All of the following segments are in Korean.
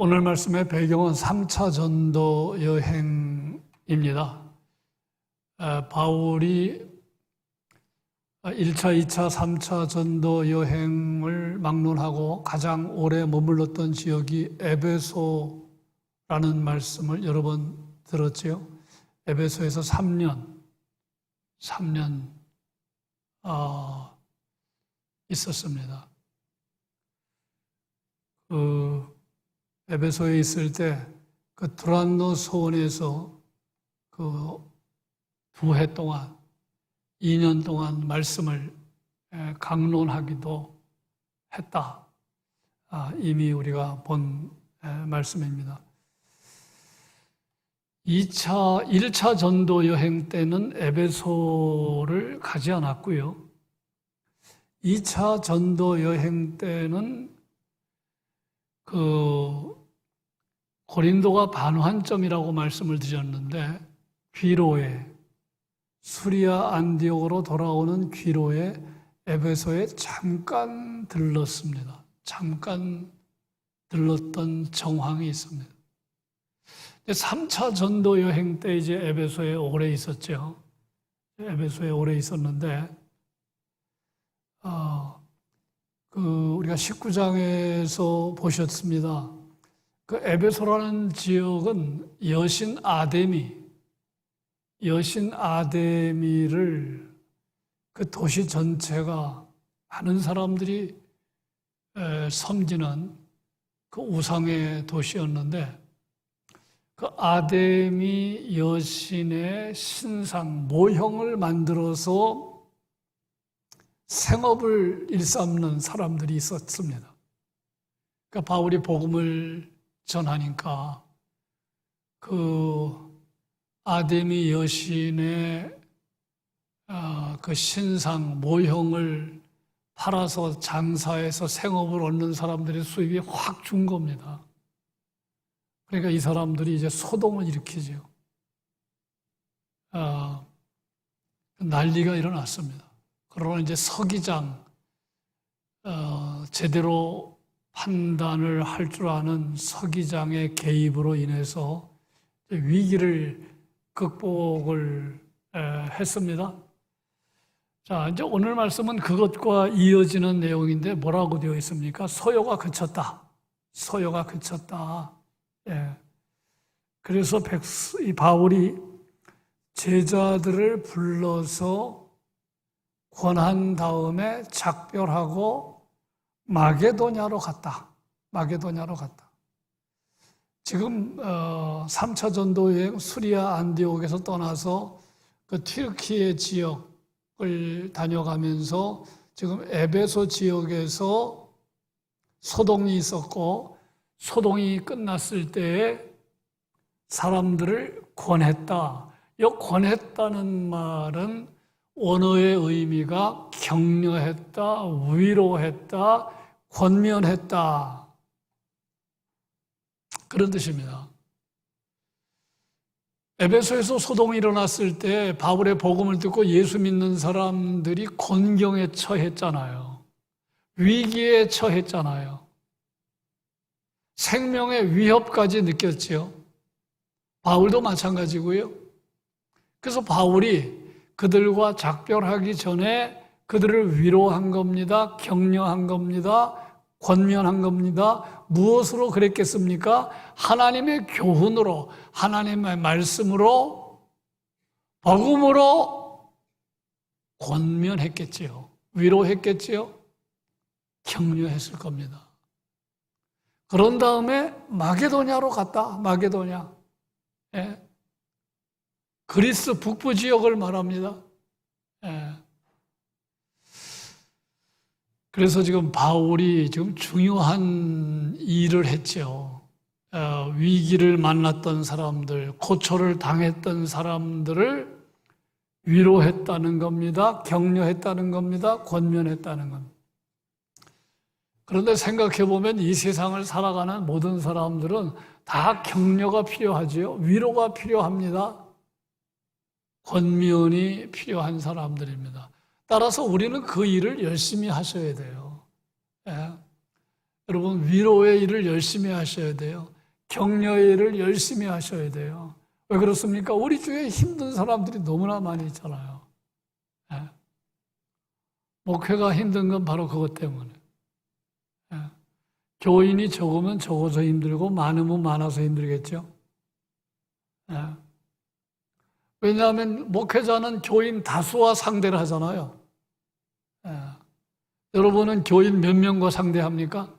오늘 말씀의 배경은 3차 전도 여행입니다. 바울이 1차, 2차, 3차 전도 여행을 막론하고 가장 오래 머물렀던 지역이 에베소라는 말씀을 여러 번 들었지요. 에베소에서 3년 있었습니다. 에베소에 있을 때 그 두란노 소원에서 그 2해 동안 2년 동안 말씀을 강론하기도 했다. 이미 우리가 본 말씀입니다. 1차 전도 여행 때는 에베소를 가지 않았고요. 2차 전도 여행 때는 고린도가 반환점이라고 말씀을 드렸는데 귀로에 수리아 안디옥으로 돌아오는 귀로에 에베소에 잠깐 들렀습니다. 잠깐 들렀던 정황이 있습니다. 3차 전도 여행 때 이제 에베소에 오래 있었죠. 에베소에 오래 있었는데 우리가 19장에서 보셨습니다. 그 에베소라는 지역은 여신 아데미를 그 도시 전체가 많은 사람들이 섬기는 그 우상의 도시였는데 그 아데미 여신의 신상 모형을 만들어서 생업을 일삼는 사람들이 있었습니다. 그러니까 바울이 복음을 전하니까 그 아데미 여신의 그 신상 모형을 팔아서 장사해서 생업을 얻는 사람들의 수입이 확 준 겁니다. 그러니까 이 사람들이 이제 소동을 일으키죠. 난리가 일어났습니다. 그러나 이제 서기장, 제대로 판단을 할 줄 아는 서기장의 개입으로 인해서 위기를 극복을 했습니다. 자, 이제 오늘 말씀은 그것과 이어지는 내용인데 뭐라고 되어 있습니까? 소요가 그쳤다. 소요가 그쳤다. 예. 그래서 이 바울이 제자들을 불러서 권한 다음에 작별하고 마게도냐로 갔다. 지금 3차 전도 여행 수리아 안디옥에서 떠나서 그 튀르키예 지역을 다녀가면서 지금 에베소 지역에서 소동이 있었고 소동이 끝났을 때에 사람들을 권했다. 이 권했다는 말은 원어의 의미가 격려했다, 위로했다, 권면했다. 그런 뜻입니다. 에베소에서 소동이 일어났을 때 바울의 복음을 듣고 예수 믿는 사람들이 곤경에 처했잖아요. 위기에 처했잖아요. 생명의 위협까지 느꼈지요. 바울도 마찬가지고요. 그래서 바울이 그들과 작별하기 전에 그들을 위로한 겁니다. 격려한 겁니다. 권면한 겁니다. 무엇으로 그랬겠습니까? 하나님의 교훈으로, 하나님의 말씀으로, 복음으로 권면했겠지요. 위로했겠지요. 격려했을 겁니다. 그런 다음에 마게도냐로 갔다. 마게도냐. 예. 그리스 북부 지역을 말합니다. 예. 그래서 지금 바울이 지금 중요한 일을 했죠. 위기를 만났던 사람들, 고초를 당했던 사람들을 위로했다는 겁니다. 격려했다는 겁니다. 권면했다는 겁니다. 그런데 생각해 보면 이 세상을 살아가는 모든 사람들은 다 격려가 필요하지요. 위로가 필요합니다. 권면이 필요한 사람들입니다. 따라서 우리는 그 일을 열심히 하셔야 돼요. 예. 여러분, 위로의 일을 열심히 하셔야 돼요. 격려의 일을 열심히 하셔야 돼요. 왜 그렇습니까? 우리 주위에 힘든 사람들이 너무나 많이 있잖아요. 예. 목회가 힘든 건 바로 그것 때문에. 예. 교인이 적으면 적어서 힘들고 많으면 많아서 힘들겠죠. 예. 왜냐하면 목회자는 교인 다수와 상대를 하잖아요. 예. 여러분은 교인 몇 명과 상대합니까?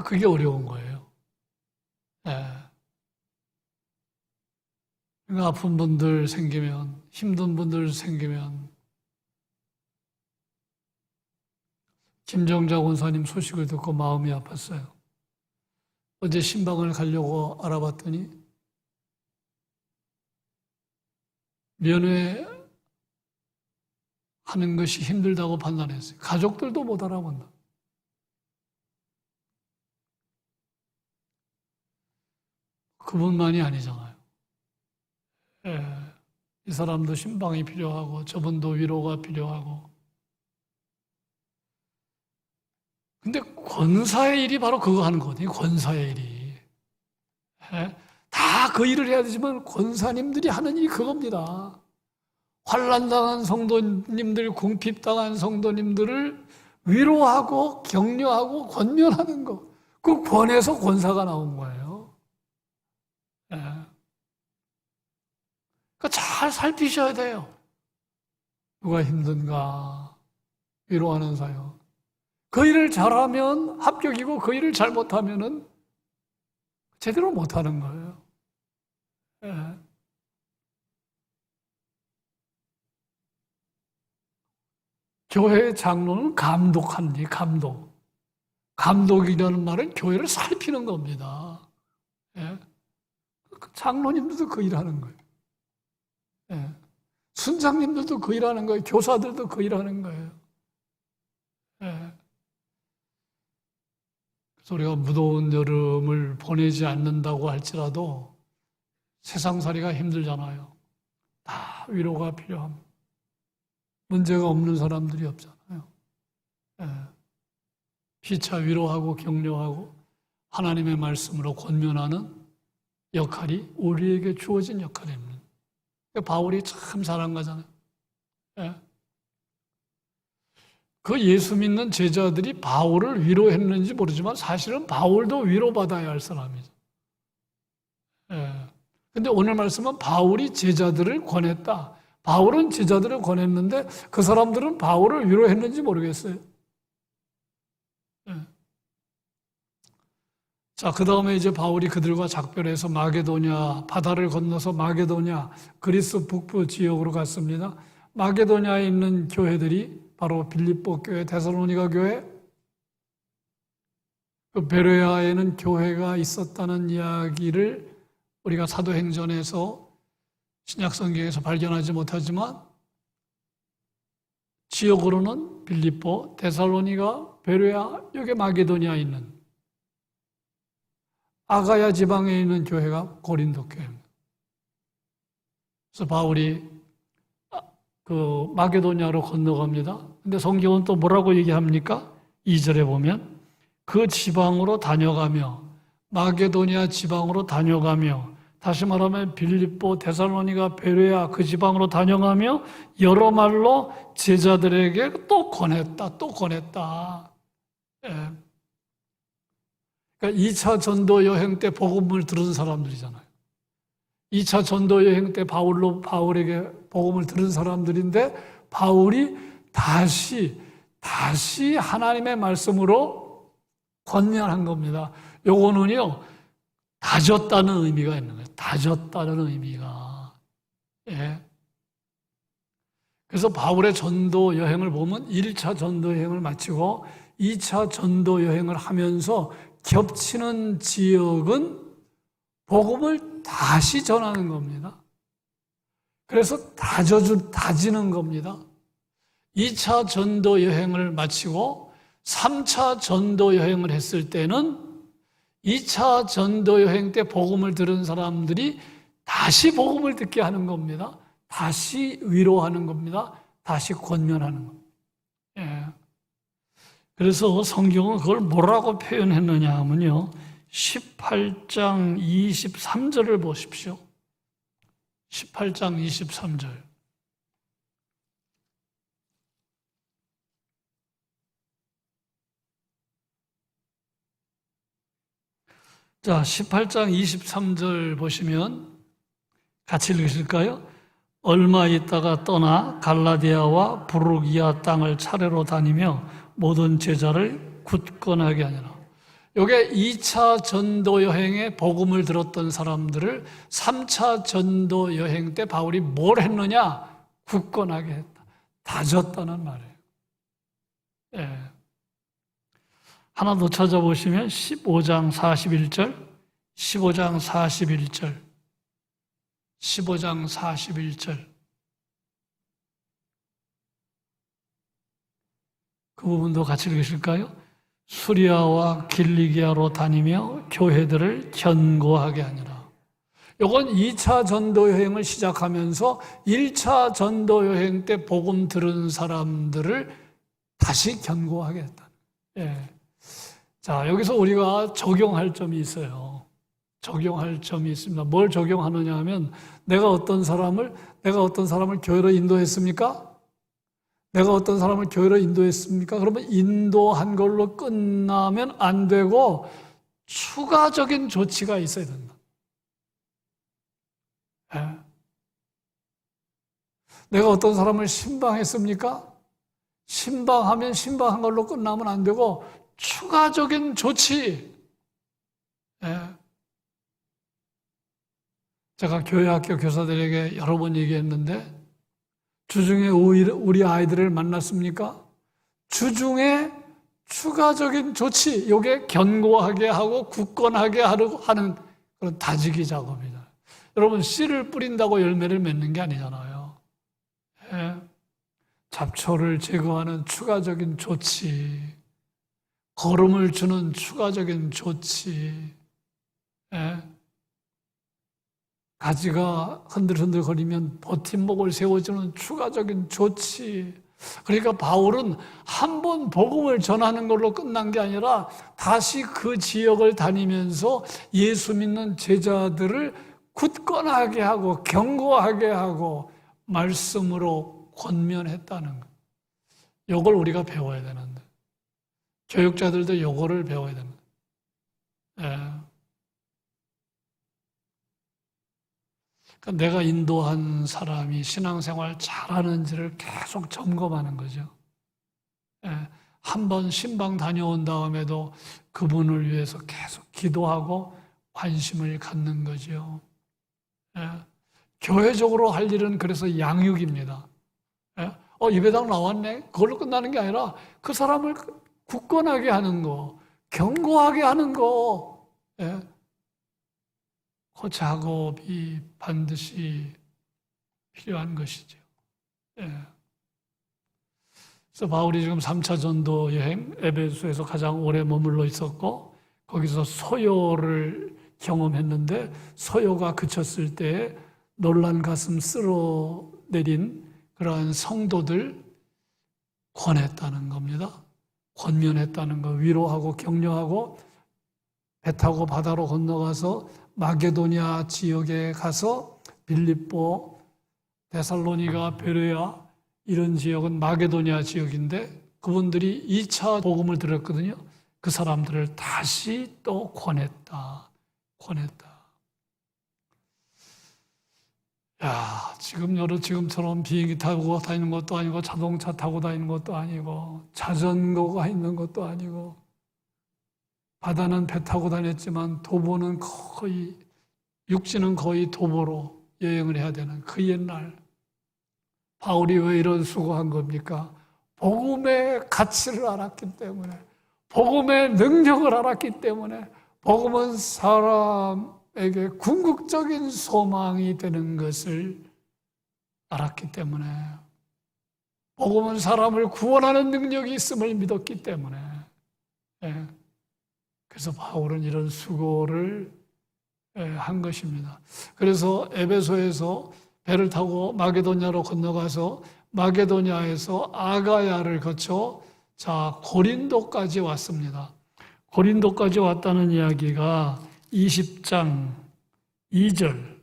그게 어려운 거예요. 예. 그러니까 아픈 분들 생기면, 힘든 분들 생기면, 김정자 권사님 소식을 듣고 마음이 아팠어요. 어제 신방을 가려고 알아봤더니 면회하는 것이 힘들다고 판단했어요. 가족들도 못 알아본다. 그분만이 아니잖아요. 예, 이 사람도 신방이 필요하고 저분도 위로가 필요하고. 근데 권사의 일이 바로 그거 하는 거거든요. 권사의 일이. 예, 다 그 일을 해야 되지만 권사님들이 하는 일이 그겁니다. 환난당한 성도님들, 궁핍당한 성도님들을 위로하고 격려하고 권면하는 거. 그 권에서 권사가 나온 거예요. 예. 그러니까 잘 살피셔야 돼요. 누가 힘든가 위로하는 사역. 그 일을 잘하면 합격이고 그 일을 잘못하면은 제대로 못하는 거예요. 예. 교회 장로는 감독하는 일, 감독. 감독이라는 말은 교회를 살피는 겁니다. 예. 장로님들도 그 일하는 거예요. 예. 순장님들도 그 일하는 거예요. 교사들도 그 일하는 거예요. 예. 그래서 우리가 무더운 여름을 보내지 않는다고 할지라도 세상살이가 힘들잖아요. 다 위로가 필요합니다. 문제가 없는 사람들이 없잖아요. 예. 피차 위로하고 격려하고 하나님의 말씀으로 권면하는 역할이 우리에게 주어진 역할입니다. 바울이 참 잘한 거잖아요. 예. 그 예수 믿는 제자들이 바울을 위로했는지 모르지만 사실은 바울도 위로받아야 할 사람이죠. 예. 근데 오늘 말씀은 바울이 제자들을 권했다. 바울은 제자들을 권했는데 그 사람들은 바울을 위로했는지 모르겠어요. 예. 자, 그 다음에 이제 바울이 그들과 작별해서 마게도냐, 바다를 건너서 마게도냐, 그리스 북부 지역으로 갔습니다. 마게도냐에 있는 교회들이 바로 빌립보 교회, 데살로니가 교회, 그 베레아에는 교회가 있었다는 이야기를 우리가 사도행전에서 신약성경에서 발견하지 못하지만 지역으로는 빌립보, 데살로니가, 베레아, 여기 마게도냐에 있는 아가야 지방에 있는 교회가 고린도 교회입니다. 그래서 바울이 그 마게도냐로 건너갑니다. 근데 성경은 또 뭐라고 얘기합니까? 2절에 보면 그 지방으로 다녀가며 마게도냐 지방으로 다녀가며 다시 말하면 빌립보, 데살로니가, 베레아 그 지방으로 다녀가며 여러 말로 제자들에게 또 권했다. 예. 그러니까 2차 전도 여행 때 복음을 들은 사람들이잖아요. 2차 전도 여행 때 바울에게 복음을 들은 사람들인데 바울이 다시 하나님의 말씀으로 권면한 겁니다. 요거는요, 다졌다는 의미가 있는 거예요. 다졌다는 의미가. 예. 그래서 바울의 전도 여행을 보면 1차 전도 여행을 마치고 2차 전도 여행을 하면서 겹치는 지역은 복음을 다시 전하는 겁니다. 그래서 다지는 겁니다. 2차 전도 여행을 마치고 3차 전도 여행을 했을 때는 2차 전도 여행 때 복음을 들은 사람들이 다시 복음을 듣게 하는 겁니다. 다시 위로하는 겁니다. 다시 권면하는 겁니다. 예. 그래서 성경은 그걸 뭐라고 표현했느냐 하면요. 18장 23절을 보십시오. 18장 23절. 자, 18장 23절 보시면 같이 읽으실까요? 얼마 있다가 떠나 갈라디아와 부르기아 땅을 차례로 다니며 모든 제자를 굳건하게 하니라. 요게 2차 전도 여행에 복음을 들었던 사람들을 3차 전도 여행 때 바울이 뭘 했느냐? 굳건하게 했다. 다졌다는 말이에요. 예. 하나 더 찾아보시면 15장 41절, 15장 41절, 15장 41절. 그 부분도 같이 읽으실까요? 수리아와 길리기아로 다니며 교회들을 견고하게 하니라. 이건 2차 전도 여행을 시작하면서 1차 전도 여행 때 복음 들은 사람들을 다시 견고하게 했다. 예. 자, 여기서 우리가 적용할 점이 있어요. 적용할 점이 있습니다. 뭘 적용하느냐 하면 내가 어떤 사람을 교회로 인도했습니까? 내가 어떤 사람을 교회로 인도했습니까? 그러면 인도한 걸로 끝나면 안 되고 추가적인 조치가 있어야 된다. 네. 내가 어떤 사람을 신방했습니까? 신방하면 신방한 걸로 끝나면 안 되고 추가적인 조치. 네. 제가 교회 학교 교사들에게 여러 번 얘기했는데 주중에 우리 아이들을 만났습니까? 주중에 추가적인 조치, 이게 견고하게 하고 굳건하게 하는 그런 다지기 작업이다. 여러분, 씨를 뿌린다고 열매를 맺는 게 아니잖아요. 예. 잡초를 제거하는 추가적인 조치, 거름을 주는 추가적인 조치, 예. 가지가 흔들흔들 거리면 버팀목을 세워주는 추가적인 조치. 그러니까 바울은 한 번 복음을 전하는 걸로 끝난 게 아니라 다시 그 지역을 다니면서 예수 믿는 제자들을 굳건하게 하고 견고하게 하고 말씀으로 권면했다는 것. 이걸 우리가 배워야 되는데 교육자들도 이거를 배워야 됩니다. 예. 그러니까 내가 인도한 사람이 신앙생활 잘하는지를 계속 점검하는 거죠. 예, 한번 신방 다녀온 다음에도 그분을 위해서 계속 기도하고 관심을 갖는 거죠. 예, 교회적으로 할 일은 그래서 양육입니다. 예, 예배당 나왔네? 그걸로 끝나는 게 아니라 그 사람을 굳건하게 하는 거, 견고하게 하는 거, 예, 그 작업이 반드시 필요한 것이죠. 예. 그래서 바울이 지금 3차 전도 여행 에베소에서 가장 오래 머물러 있었고 거기서 소요를 경험했는데 소요가 그쳤을 때 놀란 가슴 쓸어내린 그러한 성도들 권했다는 겁니다. 권면했다는 거, 위로하고 격려하고 배 타고 바다로 건너가서 마게도니아 지역에 가서 빌립보, 데살로니가, 베레아 이런 지역은 마게도니아 지역인데 그분들이 2차 복음을 들었거든요. 그 사람들을 다시 또 권했다. 야, 지금처럼 비행기 타고 다니는 것도 아니고 자동차 타고 다니는 것도 아니고 자전거가 있는 것도 아니고 바다는 배 타고 다녔지만 도보는 거의 육지는 거의 도보로 여행을 해야 되는 그 옛날 바울이 왜 이런 수고한 겁니까? 복음의 가치를 알았기 때문에 복음의 능력을 알았기 때문에 복음은 사람에게 궁극적인 소망이 되는 것을 알았기 때문에 복음은 사람을 구원하는 능력이 있음을 믿었기 때문에 예. 그래서 바울은 이런 수고를 한 것입니다. 그래서 에베소에서 배를 타고 마게도냐로 건너가서 마게도냐에서 아가야를 거쳐 자, 고린도까지 왔습니다. 고린도까지 왔다는 이야기가 20장 2절.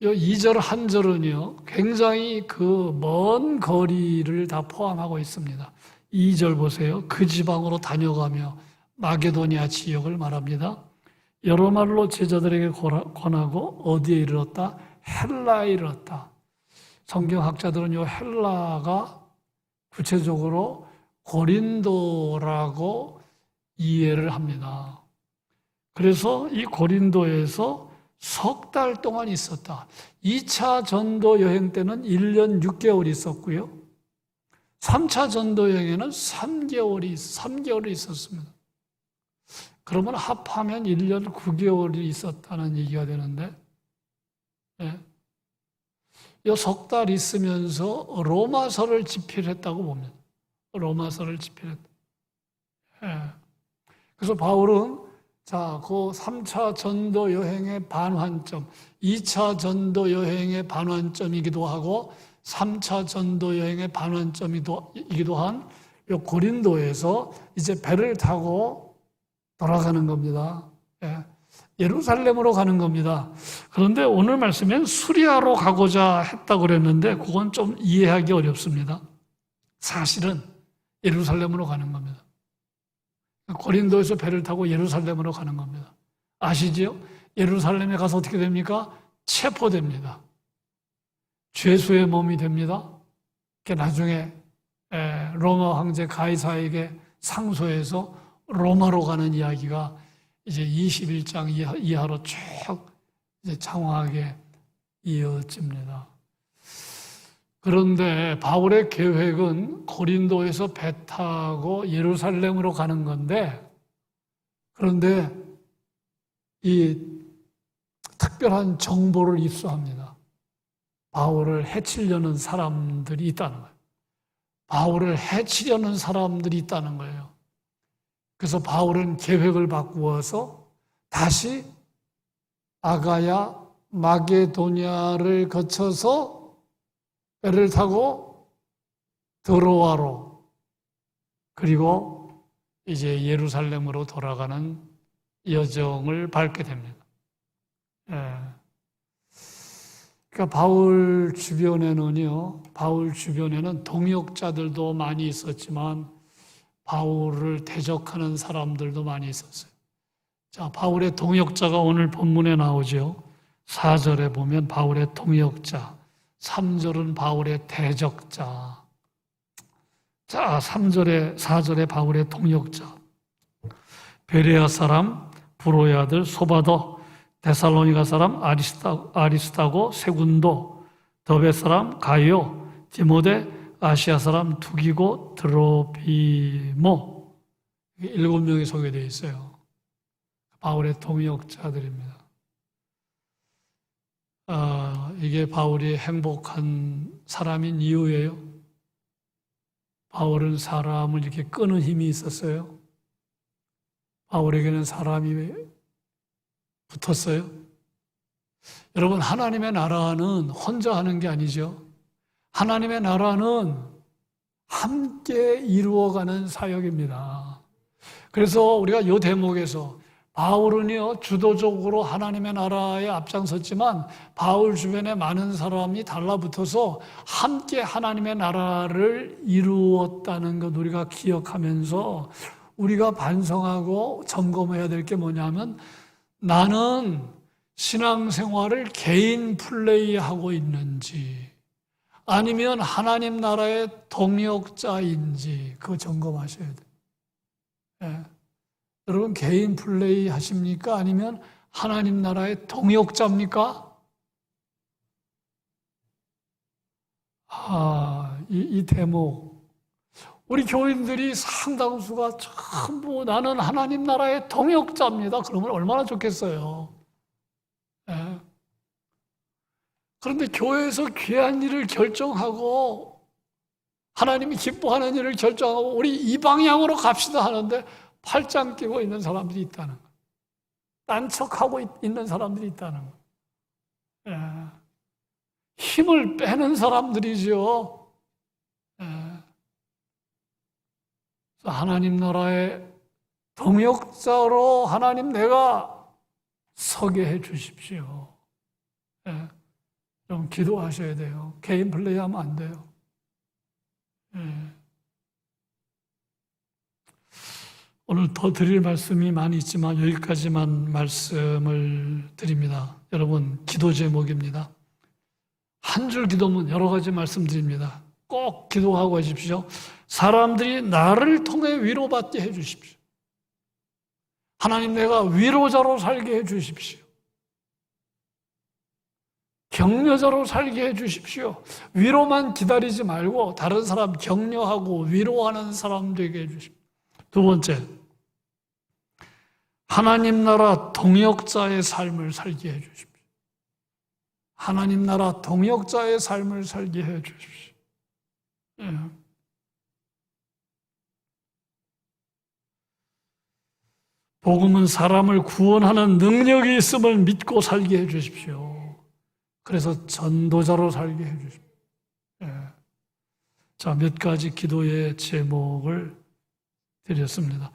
이 2절 한 절은요, 굉장히 그 먼 거리를 다 포함하고 있습니다. 2절 보세요. 그 지방으로 다녀가며 마게도니아 지역을 말합니다. 여러 말로 제자들에게 권하고 어디에 이르렀다? 헬라에 이르렀다. 성경학자들은 이 헬라가 구체적으로 고린도라고 이해를 합니다. 그래서 이 고린도에서 석 달 동안 있었다. 2차 전도 여행 때는 1년 6개월 있었고요. 3차 전도 여행에는 3개월이 있었습니다. 그러면 합하면 1년 9개월이 있었다는 얘기가 되는데, 예. 이 석 달 있으면서 로마서를 집필했다고 봅니다. 로마서를 집필했다. 예. 그래서 바울은 자, 그 3차 전도 여행의 반환점, 2차 전도 여행의 반환점이기도 하고 3차 전도 여행의 반환점이기도 한 이 고린도에서 이제 배를 타고 돌아가는 겁니다. 예. 예루살렘으로 가는 겁니다. 그런데 오늘 말씀엔 수리아로 가고자 했다고 그랬는데 그건 좀 이해하기 어렵습니다. 사실은 예루살렘으로 가는 겁니다. 고린도에서 배를 타고 예루살렘으로 가는 겁니다. 아시지요? 예루살렘에 가서 어떻게 됩니까? 체포됩니다. 죄수의 몸이 됩니다. 나중에 로마 황제 가이사에게 상소해서 로마로 가는 이야기가 이제 21장 이하로 쭉 이제 장황하게 이어집니다. 그런데 바울의 계획은 고린도에서 배 타고 예루살렘으로 가는 건데, 그런데 이 특별한 정보를 입수합니다. 바울을 해치려는 사람들이 있다는 거예요. 바울을 해치려는 사람들이 있다는 거예요. 그래서 바울은 계획을 바꾸어서 다시 아가야, 마게도니아를 거쳐서 배를 타고 드로아로, 그리고 이제 예루살렘으로 돌아가는 여정을 밟게 됩니다. 예. 그러니까 바울 주변에는 동역자들도 많이 있었지만 바울을 대적하는 사람들도 많이 있었어요. 자, 바울의 동역자가 오늘 본문에 나오죠. 4절에 보면 바울의 동역자, 3절은 바울의 대적자. 자, 4절에 바울의 동역자. 베레아 사람 브로의 아들 소바더, 데살로니가 사람 아리스타고 세군도, 더베 사람 가이오, 디모데, 아시아 사람 두기고 드로비모, 7명이 소개되어 있어요. 바울의 동역자들입니다. 이게 바울이 행복한 사람인 이유예요. 바울은 사람을 이렇게 끄는 힘이 있었어요. 바울에게는 사람이 붙었어요. 여러분, 하나님의 나라는 혼자 하는 게 아니죠. 하나님의 나라는 함께 이루어가는 사역입니다. 그래서 우리가 이 대목에서 바울은요, 주도적으로 하나님의 나라에 앞장섰지만 바울 주변에 많은 사람이 달라붙어서 함께 하나님의 나라를 이루었다는 것 우리가 기억하면서 우리가 반성하고 점검해야 될 게 뭐냐면, 나는 신앙생활을 개인 플레이하고 있는지 아니면 하나님 나라의 동역자인지 그거 점검하셔야 돼요. 예. 여러분, 개인 플레이 하십니까? 아니면 하나님 나라의 동역자입니까? 이 대목, 우리 교인들이 상당수가 전부 나는 하나님 나라의 동역자입니다. 그러면 얼마나 좋겠어요. 예. 그런데 교회에서 귀한 일을 결정하고 하나님이 기뻐하는 일을 결정하고 우리 이 방향으로 갑시다 하는데 팔짱 끼고 있는 사람들이 있다는 거예요. 딴척하고 있는 사람들이 있다는 거예요. 예. 힘을 빼는 사람들이죠. 예. 하나님 나라의 동역자로 하나님 내가 서게 해 주십시오. 예, 좀 기도하셔야 돼요. 개인 플레이하면 안 돼요. 예. 오늘 더 드릴 말씀이 많이 있지만 여기까지만 말씀을 드립니다. 여러분, 기도 제목입니다. 한 줄 기도면 여러 가지 말씀드립니다. 꼭 기도하고 하십시오. 사람들이 나를 통해 위로받게 해 주십시오. 하나님, 내가 위로자로 살게 해 주십시오. 격려자로 살게 해 주십시오. 위로만 기다리지 말고 다른 사람 격려하고 위로하는 사람 되게 해 주십시오. 두 번째, 하나님 나라 동역자의 삶을 살게 해 주십시오. 하나님 나라 동역자의 삶을 살게 해 주십시오. 예. 복음은 사람을 구원하는 능력이 있음을 믿고 살게 해 주십시오. 그래서 전도자로 살게 해 주십시오. 예. 자, 몇 가지 기도의 제목을 드렸습니다.